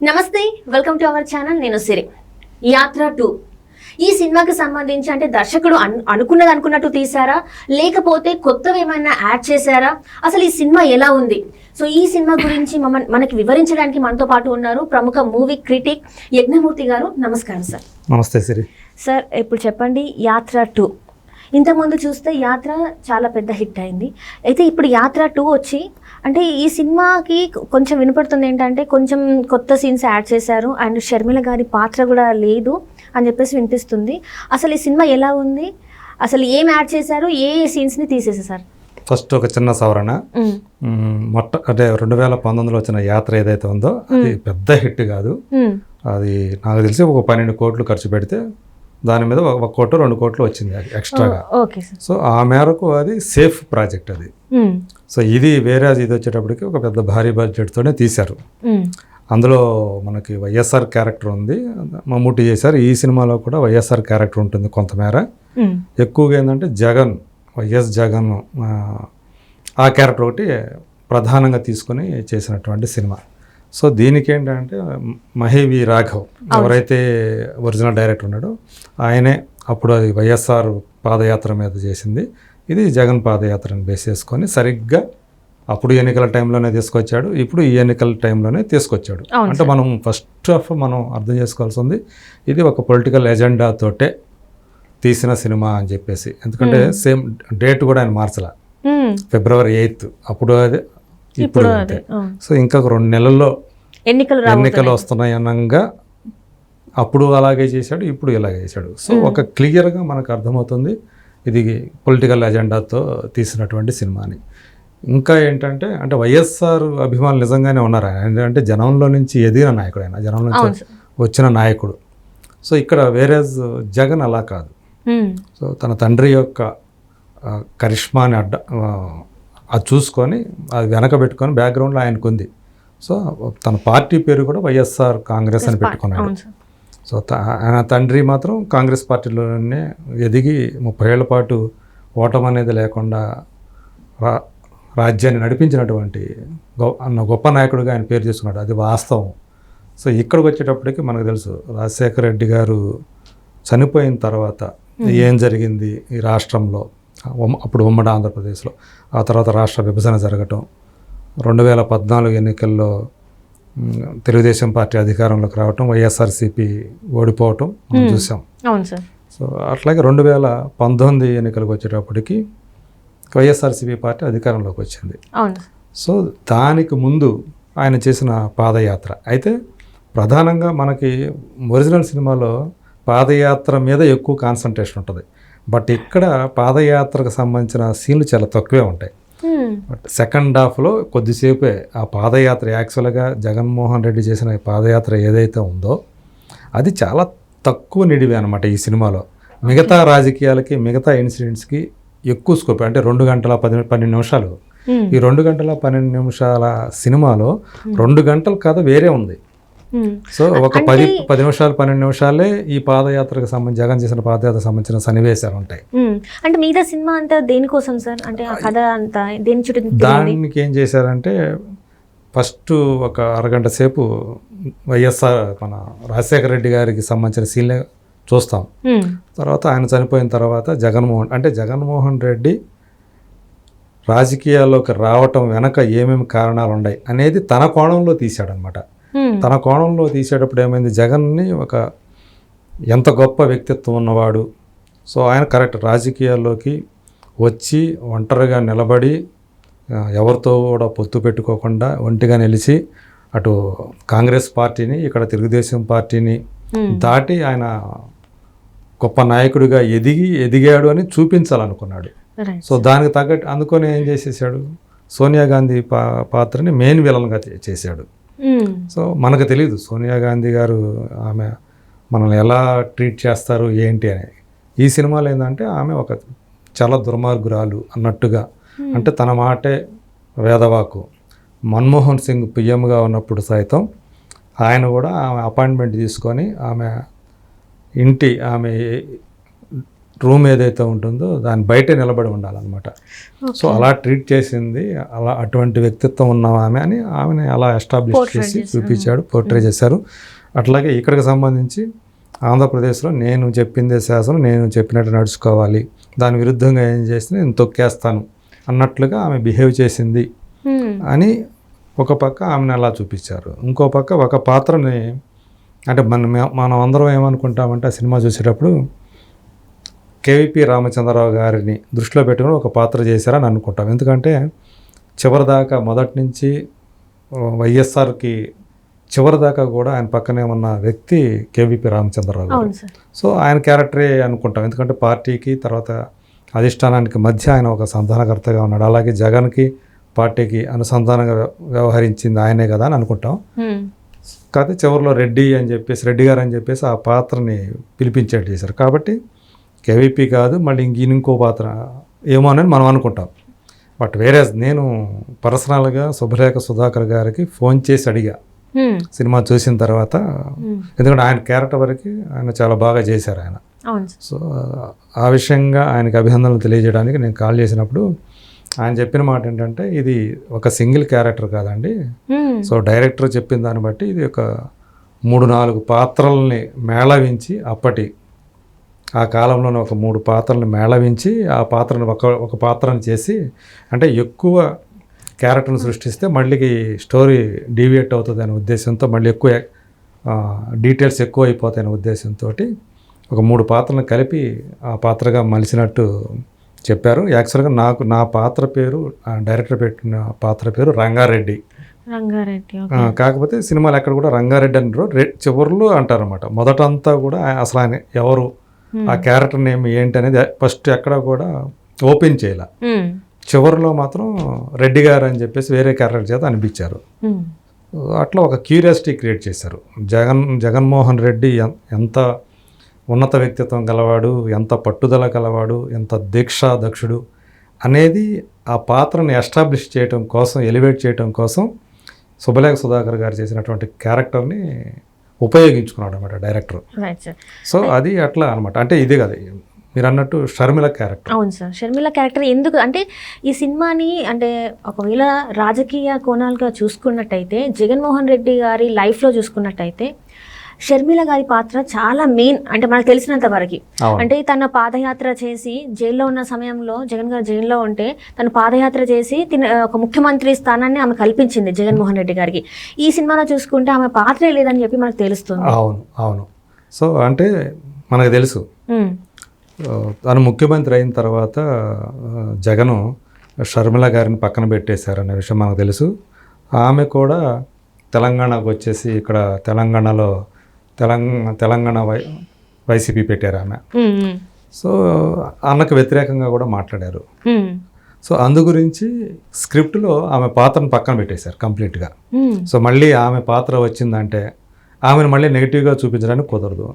నమస్తే, welcome to our channel. నేను సిరి. యాత్ర 2 ఈ సినిమాకి సంబంధించి అంటే దర్శకుడు అనుకున్నది అనుకున్నట్టు తీసారా, లేకపోతే కొత్తవి ఏమైనా యాడ్ చేశారా, అసలు ఈ సినిమా ఎలా ఉంది? సో ఈ సినిమా గురించి మనకి వివరించడానికి మనతో పాటు ఉన్నారు ప్రముఖ మూవీ క్రిటిక్ యజ్ఞమూర్తి గారు. నమస్కారం సార్. నమస్తే సిరి. సార్, ఇప్పుడు చెప్పండి, యాత్ర 2 ఇంతకుముందు చూస్తే యాత్ర చాలా పెద్ద హిట్ అయింది. అయితే ఇప్పుడు యాత్ర 2 వచ్చి అంటే ఈ సినిమాకి కొంచెం వినపడుతుంది ఏంటంటే కొంచెం కొత్త సీన్స్ యాడ్ చేశారు అండ్ షర్మిల గారి పాత్ర కూడా లేదు అని చెప్పేసి వినిపిస్తుంది. అసలు ఈ సినిమా ఎలా ఉంది, అసలు ఏం యాడ్ చేశారు, ఏ సీన్స్ని తీసేసారు? ఫస్ట్ ఒక చిన్న సవరణ. అంటే 2019లో వచ్చిన యాత్ర ఏదైతే ఉందో అది పెద్ద హిట్ కాదు. అది నాకు తెలిసి ఒక 12 కోట్లు ఖర్చు పెడితే దాని మీద 1 కోటి 2 కోట్లు వచ్చింది ఎక్స్ట్రాగా. సో ఆ మేరకు అది సేఫ్ ప్రాజెక్ట్ అది. సో ఇది వేరే ఇది వచ్చేటప్పటికి ఒక పెద్ద భారీ బడ్జెట్తోనే తీశారు. అందులో మనకి వైఎస్ఆర్ క్యారెక్టర్ ఉంది, మమ్ముట్టి చేశారు. ఈ సినిమాలో కూడా వైఎస్ఆర్ క్యారెక్టర్ ఉంటుంది కొంతమేర. ఎక్కువగా ఏంటంటే వైఎస్ జగన్ ఆ క్యారెక్టర్ ఒకటి ప్రధానంగా తీసుకొని చేసినటువంటి సినిమా. సో దీనికి ఏంటంటే మహేవి రాఘవ్ ఎవరైతే ఒరిజినల్ డైరెక్టర్ ఉన్నాడో ఆయనే అప్పుడు అది వైఎస్ఆర్ పాదయాత్ర మీద చేసింది. ఇది జగన్ పాదయాత్రను బేస్ చేసుకొని సరిగ్గా అప్పుడు ఎన్నికల టైంలోనే తీసుకొచ్చాడు, ఇప్పుడు ఈ ఎన్నికల టైంలోనే తీసుకొచ్చాడు. అంటే మనం ఫస్ట్ ఆఫ్ మనం అర్థం చేసుకోవాల్సి ఉంది, ఇది ఒక పొలిటికల్ ఎజెండా తోటే తీసిన సినిమా అని చెప్పేసి. ఎందుకంటే సేమ్ డేట్ కూడా ఆయన మార్చలా, February 8th అప్పుడు అదే ఇప్పుడు అదే. సో ఇంకా 2 నెలల్లో ఎన్నికలు వస్తున్నాయి అనగా అప్పుడు అలాగే చేశాడు, ఇప్పుడు ఇలాగే చేశాడు. సో ఒక క్లియర్గా మనకు అర్థమవుతుంది ఇది పొలిటికల్ ఎజెండాతో తీసినటువంటి సినిమాని. ఇంకా ఏంటంటే అంటే వైఎస్ఆర్ అభిమానులు నిజంగానే ఉన్నారు. ఆయన అంటే జనంలో నుంచి ఎదిగిన నాయకుడు, ఆయన జనంలో నుంచి వచ్చిన నాయకుడు. సో ఇక్కడ వేరే జగన్ అలా కాదు. సో తన తండ్రి యొక్క కరిష్మాని అది చూసుకొని అది వెనకబెట్టుకొని బ్యాక్గ్రౌండ్లో ఆయనకు ఉంది. సో తన పార్టీ పేరు కూడా వైఎస్ఆర్ కాంగ్రెస్ అని పెట్టుకున్నాడు. సో ఆయన తండ్రి మాత్రం కాంగ్రెస్ పార్టీలోనే ఎదిగి 30 ఏళ్ల పాటు ఓటమి అనేది లేకుండా రాజ్యాన్ని నడిపించినటువంటి గొప్ప నాయకుడిగా ఆయన పేరు చేసుకున్నాడు. అది వాస్తవం. సో ఇక్కడికి వచ్చేటప్పటికి మనకు తెలుసు రాజశేఖర రెడ్డి గారు చనిపోయిన తర్వాత ఏం జరిగింది ఈ రాష్ట్రంలో, అప్పుడు ఉమ్మడి ఆంధ్రప్రదేశ్లో. ఆ తర్వాత రాష్ట్ర విభజన జరగటం, 2014 ఎన్నికల్లో తెలుగుదేశం పార్టీ అధికారంలోకి రావటం, వైఎస్ఆర్సీపీ ఓడిపోవటం మనం చూసాం. సో అట్లాగే 2019 ఎన్నికలకు వచ్చేటప్పటికి వైఎస్ఆర్సీపీ పార్టీ అధికారంలోకి వచ్చింది. సో దానికి ముందు ఆయన చేసిన పాదయాత్ర అయితే ప్రధానంగా మనకి ఒరిజినల్ సినిమాలో పాదయాత్ర మీద ఎక్కువ కాన్సన్ట్రేషన్ ఉంటుంది. బట్ ఇక్కడ పాదయాత్రకు సంబంధించిన సీన్లు చాలా తక్కువే ఉంటాయి. బట్ సెకండ్ హాఫ్లో కొద్దిసేపే ఆ పాదయాత్ర యాక్చువల్గా జగన్మోహన్ రెడ్డి చేసిన పాదయాత్ర ఏదైతే ఉందో అది చాలా తక్కువ నిడివి అనమాట ఈ సినిమాలో. మిగతా రాజకీయాలకి మిగతా ఇన్సిడెంట్స్కి ఎక్కువ స్కోప్. అంటే 2 గంటల 12 నిమిషాలు. ఈ 2 గంటల 12 నిమిషాల సినిమాలో 2 గంటల కథ వేరే ఉంది. సో ఒక 10 నిమిషాలు 12 నిమిషాలే ఈ పాదయాత్రకు సంబంధించి జగన్ చేసిన పాదయాత్రకు సంబంధించిన సన్నివేశాలు ఉంటాయి. అంటే మిగతా సినిమా అంతా దేనికోసం సార్? అంటే ఆ కథ అంతా దేని చుట్టూ? దానికి ఏం చేశారంటే ఫస్ట్ ఒక అరగంట సేపు వైఎస్ఆర్ మన రాజశేఖర రెడ్డి గారికి సంబంధించిన సీన్లే చూస్తాం. తర్వాత ఆయన చనిపోయిన తర్వాత జగన్మోహన్ రెడ్డి రాజకీయాల్లోకి రావటం వెనక ఏమేమి కారణాలు ఉన్నాయి అనేది తన కోణంలో తీశాడనమాట. తన కోణంలో తీసేటప్పుడు ఏమైంది, జగన్ని ఒక ఎంత గొప్ప వ్యక్తిత్వం ఉన్నవాడు. సో ఆయన కరెక్ట్ రాజకీయాల్లోకి వచ్చి ఒంటరిగా నిలబడి ఎవరితో కూడా పొత్తు పెట్టుకోకుండా ఒంటిగా నిలిచి అటు కాంగ్రెస్ పార్టీని ఇక్కడ తెలుగుదేశం పార్టీని దాటి ఆయన గొప్ప నాయకుడిగా ఎదిగాడు అని చూపించాలనుకున్నాడు. సో దానికి తగ్గట్టు అందుకొని ఏం చేసేసాడు, సోనియా గాంధీ పాత్రని మెయిన్ విలన్గా చేశాడు. సో మనకు తెలియదు సోనియా గాంధీ గారు ఆమె మనల్ని ఎలా ట్రీట్ చేస్తారు ఏంటి అని. ఈ సినిమాలో ఏంటంటే ఆమె ఒక చాలా దుర్మార్గురాలు అన్నట్టుగా, అంటే తన మాటే వేదవాకు. మన్మోహన్ సింగ్ పిఎంగా ఉన్నప్పుడు సైతం ఆయన కూడా ఆమె అపాయింట్మెంట్ తీసుకొని ఆమె రూమ్ ఏదైతే ఉంటుందో దాని బయటే నిలబడి ఉండాలన్నమాట. సో అలా ట్రీట్ చేసింది, అలా అటువంటి వ్యక్తిత్వం ఉన్న ఆమె అని ఆమెని అలా ఎస్టాబ్లిష్ చేసి చూపించాడు, పోర్ట్రే చేశారు. అట్లాగే ఇక్కడికి సంబంధించి ఆంధ్రప్రదేశ్లో నేను చెప్పిందే శాసనం, నేను చెప్పినట్టు నడుచుకోవాలి, దాని విరుద్ధంగా ఏం చేస్తే నేను తొక్కేస్తాను అన్నట్లుగా ఆమె బిహేవ్ చేసింది అని ఒక పక్క ఆమెను అలా చూపించారు. ఇంకో పక్క ఒక పాత్రని అంటే మనం అందరం ఏమనుకుంటామంటే ఆ సినిమా చూసేటప్పుడు కేవీపీ రామచంద్రరావు గారిని దృష్టిలో పెట్టుకుని ఒక పాత్ర చేశారని అనుకుంటాం. ఎందుకంటే చివరిదాకా మొదటి నుంచి వైఎస్ఆర్కి చివరిదాకా కూడా ఆయన పక్కనే ఉన్న వ్యక్తి కేవీపీ రామచంద్రరావు గారు. సో ఆయన క్యారెక్టరే అనుకుంటాం, ఎందుకంటే పార్టీకి తర్వాత అధిష్టానానికి మధ్య ఆయన ఒక సంధానకర్తగా ఉన్నాడు. అలాగే జగన్కి పార్టీకి అనుసంధానంగా వ్యవహరించింది ఆయనే కదా అని అనుకుంటాం. కాకపోతే చివరిలో రెడ్డి గారు అని చెప్పేసి ఆ పాత్రని పిలిపించేట్టు చేశారు. కాబట్టి కేవీపీ కాదు, మళ్ళీ ఇంకో పాత్ర ఏమో అని మనం అనుకుంటాం. బట్ వేరే నేను పర్సనల్గా శుభలేఖ సుధాకర్ గారికి ఫోన్ చేసి అడిగా సినిమా చూసిన తర్వాత, ఎందుకంటే ఆయన క్యారెక్టర్ వరకు ఆయన చాలా బాగా చేశారు ఆయన. సో ఆ విషయంగా ఆయనకి అభినందనలు తెలియజేయడానికి నేను కాల్ చేసినప్పుడు ఆయన చెప్పిన మాట ఏంటంటే, ఇది ఒక సింగిల్ క్యారెక్టర్ కాదండి. సో డైరెక్టర్ చెప్పిన దాన్ని బట్టి ఇది ఒక 3-4 పాత్రల్ని మేళవించి ఆ కాలంలోనే ఒక 3 పాత్రలను మేళవించి ఆ పాత్రను ఒక పాత్రను చేసి, అంటే ఎక్కువ క్యారెక్టర్ను సృష్టిస్తే మళ్ళీ స్టోరీ డీవియేట్ అవుతుంది అనే ఉద్దేశంతో, మళ్ళీ ఎక్కువ డీటెయిల్స్ ఎక్కువ అయిపోతాయనే ఉద్దేశంతో ఒక 3 పాత్రలను కలిపి ఆ పాత్రగా మలిచినట్టు చెప్పారు. యాక్చువల్గా నా పాత్ర పేరు, డైరెక్టర్ పెట్టిన పాత్ర పేరు రంగారెడ్డి. కాకపోతే సినిమాలు ఎక్కడ కూడా రంగారెడ్డి అంటారు, చివరిలో అంటారు అనమాట. మొదటంతా కూడా అసలు ఆయన ఎవరు, ఆ క్యారెక్టర్ నేమ్ ఏంటి అనేది ఫస్ట్ ఎక్కడ కూడా ఓపెన్ చేయాల. చివరిలో మాత్రం రెడ్డి గారు అని చెప్పేసి వేరే క్యారెక్టర్ చేత అనిపించారు. అట్లా ఒక క్యూరియాసిటీ క్రియేట్ చేశారు. జగన్మోహన్ రెడ్డి ఎంత ఉన్నత వ్యక్తిత్వం గలవాడు, ఎంత పట్టుదల గలవాడు, ఎంత దీక్షాదక్షుడు అనేది ఆ పాత్రను ఎస్టాబ్లిష్ చేయడం కోసం, ఎలివేట్ చేయడం కోసం శుభలేఖ సుధాకర్ గారు చేసినటువంటి క్యారెక్టర్ని ఉపయోగించుకున్నాడు అనమాట డైరెక్టర్. సో అది అట్లా అనమాట. అంటే ఇది కదా మీరు అన్నట్టు షర్మిల క్యారెక్టర్. అవును సార్, షర్మిల క్యారెక్టర్ ఎందుకు అంటే ఈ సినిమాని అంటే ఒకవేళ రాజకీయ కోణాలుగా చూసుకున్నట్టయితే, జగన్మోహన్ రెడ్డి గారి లైఫ్లో చూసుకున్నట్టయితే షర్మిల గారి పాత్ర చాలా మెయిన్. అంటే మనకు తెలిసినంత వరకు అంటే తన పాదయాత్ర చేసి జైల్లో ఉన్న సమయంలో, జగన్ గారు జైల్లో ఉంటే తను పాదయాత్ర చేసి ఒక ముఖ్యమంత్రి స్థానాన్ని ఆమె కల్పించింది జగన్మోహన్ రెడ్డి గారికి. ఈ సినిమాలో చూసుకుంటే ఆమె పాత్రే లేదని చెప్పి మనకు తెలుస్తుంది. అవును. సో అంటే మనకు తెలుసు తను ముఖ్యమంత్రి అయిన తర్వాత జగను షర్మిల గారిని పక్కన పెట్టేశారనే విషయం మనకు తెలుసు. ఆమె కూడా తెలంగాణకు వచ్చేసి ఇక్కడ తెలంగాణలో తెలంగాణ వైసీపీ పెట్టారు ఆమె. సో అన్నకు వ్యతిరేకంగా కూడా మాట్లాడారు. సో అందు గురించి స్క్రిప్ట్లో ఆమె పాత్రను పక్కన పెట్టేశారు కంప్లీట్గా. సో మళ్ళీ ఆమె పాత్ర వచ్చిందంటే ఆమెను మళ్ళీ నెగిటివ్గా చూపించడానికి కుదరదు.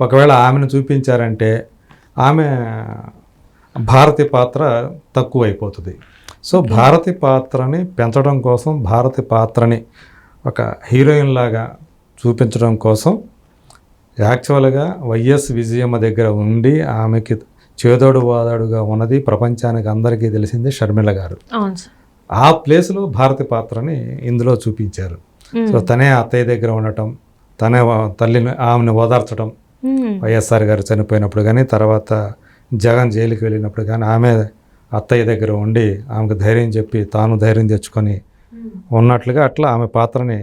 ఒకవేళ ఆమెను చూపించారంటే ఆమె భారతి పాత్ర తక్కువ అయిపోతుంది. సో భారతి పాత్రని పెంచడం కోసం, భారతి పాత్రని ఒక హీరోయిన్ లాగా చూపించడం కోసం యాక్చువల్గా వైఎస్ విజయమ్మ దగ్గర ఉండి ఆమెకి చేదోడు వాదాడుగా ఉన్నది ప్రపంచానికి అందరికీ తెలిసింది షర్మిల గారు. ఆ ప్లేస్లో భారతి పాత్రని ఇందులో చూపించారు. సో తనే అత్తయ్య దగ్గర ఉండటం, తనే ఆమెను ఓదార్చడం, వైఎస్ఆర్ గారు చనిపోయినప్పుడు కానీ, తర్వాత జగన్ జైలుకి వెళ్ళినప్పుడు కానీ ఆమె అత్తయ్య దగ్గర ఉండి ఆమెకు ధైర్యం చెప్పి తాను ధైర్యం తెచ్చుకొని ఉన్నట్లుగా అట్లా ఆమె పాత్రని,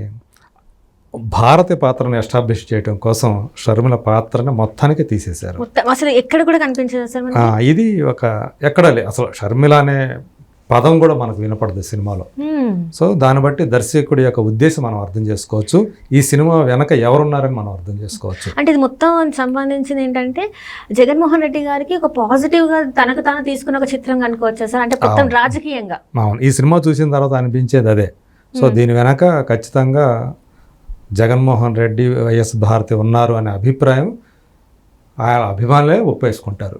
భారతి పాత్రను ఎస్టాబ్లిష్ చేయడం కోసం షర్మిల పాత్రని మొత్తానికి తీసేశారు. అసలు ఎక్కడ కూడా కనిపించదు సార్. ఇది ఒక ఎక్కడ అసలు షర్మిల అనే పదం కూడా మనకు వినపడదు సినిమాలో. సో దాన్ని బట్టి దర్శకుడి యొక్క ఉద్దేశం మనం అర్థం చేసుకోవచ్చు, ఈ సినిమా వెనక ఎవరున్నారని మనం అర్థం చేసుకోవచ్చు. అంటే ఇది మొత్తం సంబంధించింది ఏంటంటే జగన్మోహన్ రెడ్డి గారికి ఒక పాజిటివ్గా తనకు తాను తీసుకున్న ఒక చిత్రం కనుకోవచ్చు సార్. అంటే మొత్తం రాజకీయంగా అవును, ఈ సినిమా చూసిన తర్వాత అనిపించేది అదే. సో దీని వెనక ఖచ్చితంగా జగన్మోహన్ రెడ్డి, వైఎస్ భారతి ఉన్నారు అనే అభిప్రాయం ఆ అభిమానులే ఒప్పేసుకుంటారు.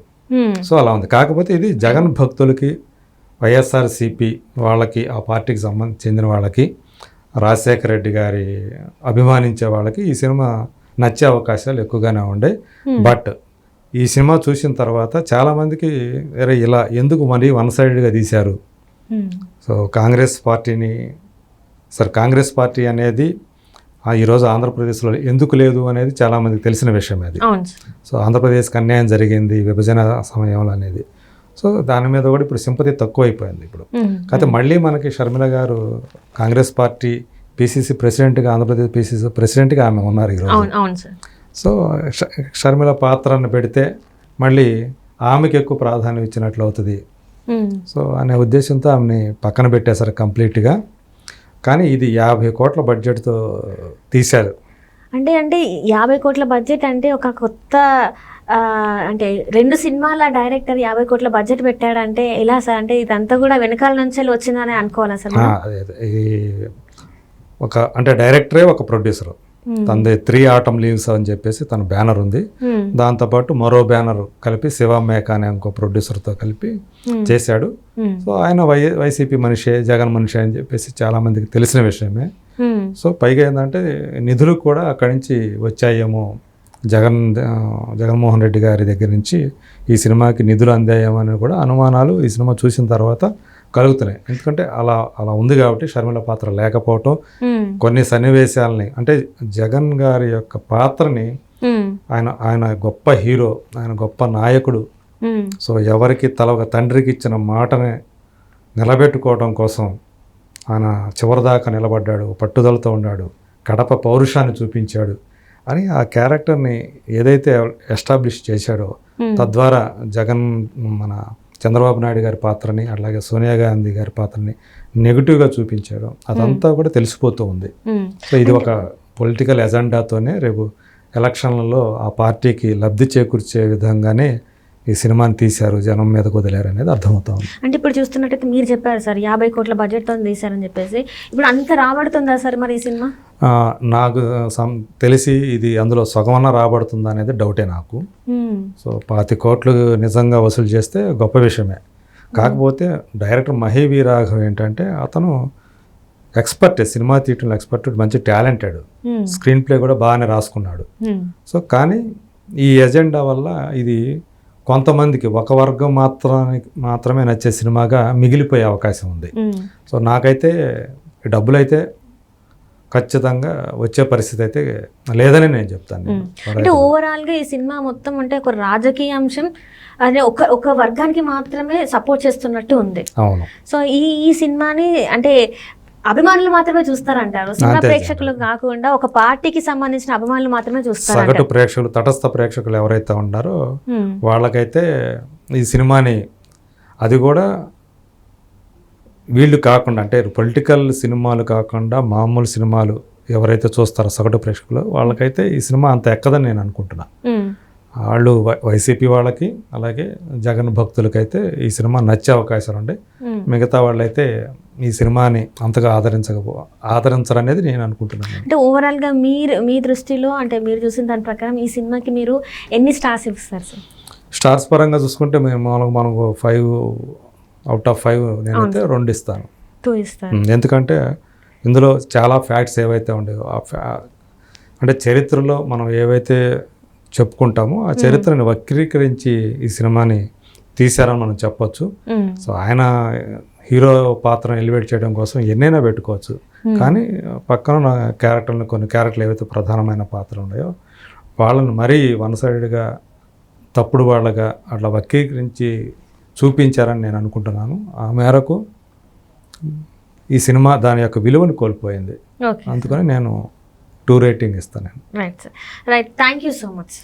సో అలా ఉంది. కాకపోతే ఇది జగన్ భక్తులకి, వైఎస్ఆర్సీపీ వాళ్ళకి, ఆ పార్టీకి చెందిన వాళ్ళకి, రాజశేఖర రెడ్డి గారి అభిమానించే వాళ్ళకి ఈ సినిమా నచ్చే అవకాశాలు ఎక్కువగానే ఉండే. బట్ ఈ సినిమా చూసిన తర్వాత చాలామందికి అరే ఇలా ఎందుకు మరీ వన్ సైడెడ్గా తీశారు. సో కాంగ్రెస్ పార్టీ అనేది ఈరోజు ఆంధ్రప్రదేశ్లో ఎందుకు లేదు అనేది చాలామందికి తెలిసిన విషయం అది. సో ఆంధ్రప్రదేశ్కి అన్యాయం జరిగింది విభజన సమయంలో అనేది. సో దాని మీద కూడా ఇప్పుడు సింపతి తక్కువైపోయింది ఇప్పుడు. కాకపోతే మళ్ళీ మనకి షర్మిల గారు కాంగ్రెస్ పార్టీ పిసిసి ప్రెసిడెంట్గా, ఆంధ్రప్రదేశ్ పిసిసి ప్రెసిడెంట్గా ఆమె ఉన్నారు ఈరోజు. సో షర్మిల పాత్రను పెడితే మళ్ళీ ఆమెకి ఎక్కువ ప్రాధాన్యం ఇచ్చినట్లు అవుతుంది. సో అనే ఉద్దేశంతో ఆమెని పక్కన పెట్టేశారు కంప్లీట్గా. కానీ ఇది 50 కోట్ల బడ్జెట్తో తీశారు. అంటే 50 కోట్ల బడ్జెట్ అంటే ఒక కొత్త అంటే 2 సినిమాల డైరెక్టర్ 50 కోట్ల బడ్జెట్ పెట్టాడంటే ఎలా సార్? అంటే ఇదంతా కూడా వెనకాల నుంచి వచ్చిందని అనుకోవాలా సార్? అదే అంటే డైరెక్టరే ఒక ప్రొడ్యూసరు. తనది 3 Autumn Leaves అని చెప్పేసి తన బ్యానర్ ఉంది. దాంతోపాటు మరో బ్యానర్ కలిపి శివ మేక అనే ఇంకో ప్రొడ్యూసర్తో కలిపి చేశాడు. సో ఆయన వైసీపీ మనిషే, జగన్ మనిషి అని చెప్పేసి చాలా మందికి తెలిసిన విషయమే. సో పైగా ఏంటంటే నిధులు కూడా అక్కడి నుంచి వచ్చాయేమో, జగన్మోహన్ రెడ్డి గారి దగ్గర నుంచి ఈ సినిమాకి నిధులు అందాయేమో అని కూడా అనుమానాలు ఈ సినిమా చూసిన తర్వాత కలుగుతున్నాయి. ఎందుకంటే అలా ఉంది కాబట్టి షర్మిల పాత్ర లేకపోవటం, కొన్ని సన్నివేశాలని అంటే జగన్ గారి యొక్క పాత్రని ఆయన గొప్ప హీరో, ఆయన గొప్ప నాయకుడు. సో ఎవరికి ఒక తండ్రికి ఇచ్చిన మాటని నిలబెట్టుకోవడం కోసం ఆయన చివరిదాకా నిలబడ్డాడు, పట్టుదలతో ఉన్నాడు, కడప పౌరుషాన్ని చూపించాడు అని ఆ క్యారెక్టర్ని ఏదైతే ఎస్టాబ్లిష్ చేశాడో తద్వారా మన చంద్రబాబు నాయుడు గారి పాత్రని అలాగే సోనియా గాంధీ గారి పాత్రని నెగిటివ్గా చూపించారు. అదంతా కూడా తెలిసిపోతూ ఉంది. సో ఇది ఒక పొలిటికల్ ఎజెండాతోనే రేపు ఎలక్షన్లలో ఆ పార్టీకి లబ్ధి చేకూర్చే విధంగానే ఈ సినిమాని తీశారు, జనం మీద వదిలేరు అనేది అర్థమవుతుంది. అంటే ఇప్పుడు చూస్తున్నట్టయితే మీరు చెప్పారు సార్ 50 కోట్ల బడ్జెట్తో తీశారని చెప్పేసి, ఇప్పుడు అంత రాబడుతుందా సార్ మరి ఈ సినిమా? నాకు తెలిసి ఇది అందులో సగమన్నా రాబడుతుందా అనేది డౌటే నాకు. సో 25 కోట్లు నిజంగా వసూలు చేస్తే గొప్ప విషయమే. కాకపోతే డైరెక్టర్ మహేవి రాఘవ్ ఏంటంటే అతను ఎక్స్పర్ట్, సినిమా తీయటంలో ఎక్స్పర్ట్, మంచి టాలెంటెడ్, స్క్రీన్ ప్లే కూడా బాగానే రాసుకున్నాడు. సో కానీ ఈ ఎజెండా వల్ల ఇది కొంతమందికి ఒక వర్గం మాత్రమే నచ్చే సినిమాగా మిగిలిపోయే అవకాశం ఉంది. సో నాకైతే డబ్బులు అయితే ఖచ్చితంగా వచ్చే పరిస్థితి అయితే లేదని నేను చెప్తాను. అంటే ఓవరాల్గా ఈ సినిమా మొత్తం అంటే ఒక రాజకీయ అంశం అదే ఒక వర్గానికి మాత్రమే సపోర్ట్ చేస్తున్నట్టు ఉంది. అవును. సో ఈ సినిమాని అంటే అభిమానులు మాత్రమే చూస్తారంటారు, సినిమా ప్రేక్షకులు కాకుండా ఒక పార్టీకి సంబంధించిన అభిమానులు మాత్రమే చూస్తారు. సగటు ప్రేక్షకులు, తటస్థ ప్రేక్షకులు ఎవరైతే ఉన్నారో వాళ్ళకైతే ఈ సినిమాని, అది కూడా వీళ్ళు కాకుండా అంటే పొలిటికల్ సినిమాలు కాకుండా మామూలు సినిమాలు ఎవరైతే చూస్తారో సగటు ప్రేక్షకులు వాళ్ళకైతే ఈ సినిమా అంత ఎక్కదని నేను అనుకుంటున్నా. వాళ్ళు వైసీపీ వాళ్ళకి అలాగే జగన్ భక్తులకైతే ఈ సినిమా నచ్చే అవకాశాలు ఉంటాయి. మిగతా వాళ్ళైతే ఈ సినిమాని అంతగా ఆదరించరనేది నేను అనుకుంటున్నాను. అంటే ఓవరాల్గా మీ దృష్టిలో అంటే మీరు చూసిన దాని ప్రకారం ఈ సినిమాకి మీరు ఎన్ని స్టార్స్ ఇస్తారు సార్? స్టార్స్ పరంగా చూసుకుంటే మనకు 5/5 నేనైతే 2 ఇస్తాను. 2 ఇస్తాను. ఎందుకంటే ఇందులో చాలా ఫ్యాక్ట్స్ ఏవైతే ఉండేవో అంటే చరిత్రలో మనం ఏవైతే చెప్పుకుంటామో ఆ చరిత్రని వక్రీకరించి ఈ సినిమాని తీశారని మనం చెప్పొచ్చు. సో ఆయన హీరో పాత్రను ఎలివేట్ చేయడం కోసం ఎన్నైనా పెట్టుకోవచ్చు. కానీ పక్కన కొన్ని క్యారెక్టర్లు ఏవైతే ప్రధానమైన పాత్రలు ఉన్నాయో వాళ్ళని మరీ వన్ సైడెడ్గా తప్పుడు వాళ్ళగా అట్లా వక్రీకరించి చూపించారని నేను అనుకుంటున్నాను. ఆ మేరకు ఈ సినిమా దాని యొక్క విలువను కోల్పోయింది. అందుకని నేను 2 రేటింగ్ ఇస్తాను. Right sir, right. Thank you so much.